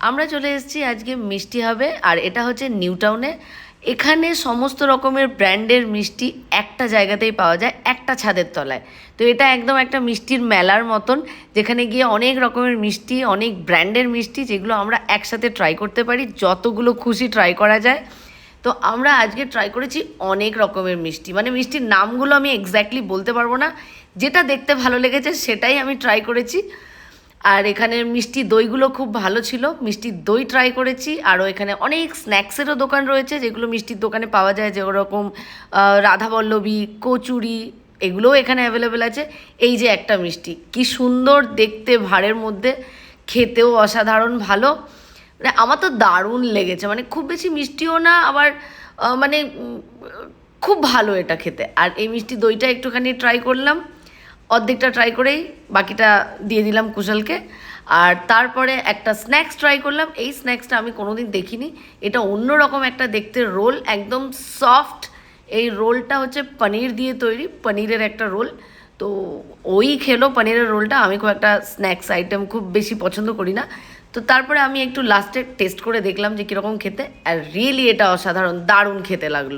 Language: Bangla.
আমরা চলে এসেছি আজকে মিষ্টি হবে, আর এটা হচ্ছে নিউ টাউনে। এখানে সমস্ত রকমের ব্র্যান্ডের মিষ্টি একটা জায়গাতেই পাওয়া যায়, একটা ছাদের তলায়। তো এটা একদম একটা মিষ্টির মেলার মতন, যেখানে গিয়ে অনেক রকমের মিষ্টি, অনেক ব্র্যান্ডের মিষ্টি, যেগুলো আমরা একসাথে ট্রাই করতে পারি, যতগুলো খুশি ট্রাই করা যায়। তো আমরা আজকে ট্রাই করেছি অনেক রকমের মিষ্টি, মানে মিষ্টির নামগুলো আমি এক্স্যাক্টলি বলতে পারবো না, যেটা দেখতে ভালো লেগেছে সেটাই আমি ট্রাই করেছি। আর এখানের মিষ্টি দইগুলো খুব ভালো ছিল, মিষ্টির দই ট্রাই করেছি। আরও এখানে অনেক স্ন্যাক্সেরও দোকান রয়েছে, যেগুলো মিষ্টির দোকানে পাওয়া যায়, যেরকম রাধাবল্লভী, কচুরি, এগুলোও এখানে অ্যাভেলেবেল আছে। এই যে একটা মিষ্টি, কি সুন্দর দেখতে, ভাঁড়ের মধ্যে, খেতেও অসাধারণ ভালো। মানে আমার তো দারুণ লেগেছে, মানে খুব বেশি মিষ্টিও না, আবার মানে খুব ভালো এটা খেতে। আর এই মিষ্টি দইটা একটুখানি ট্রাই করলাম, অর্ধেকটা ট্রাই করেই বাকিটা দিয়ে দিলাম কুশলকে। আর তারপরে একটা স্ন্যাক্স ট্রাই করলাম। এই স্ন্যাক্সটা আমি কোনোদিন দেখিনি, এটা অন্যরকম একটা দেখতে রোল, একদম সফট। এই রোলটা হচ্ছে পনির দিয়ে তৈরি, পনিরের একটা রোল। তো ওই খেলো পনিরের রোলটা। আমি খুব একটা স্ন্যাক্স আইটেম খুব বেশি পছন্দ করি না। তো তারপরে আমি একটু লাস্টে টেস্ট করে দেখলাম যে কীরকম খেতে, আর রিয়েলি এটা অসাধারণ, দারুণ খেতে লাগলো।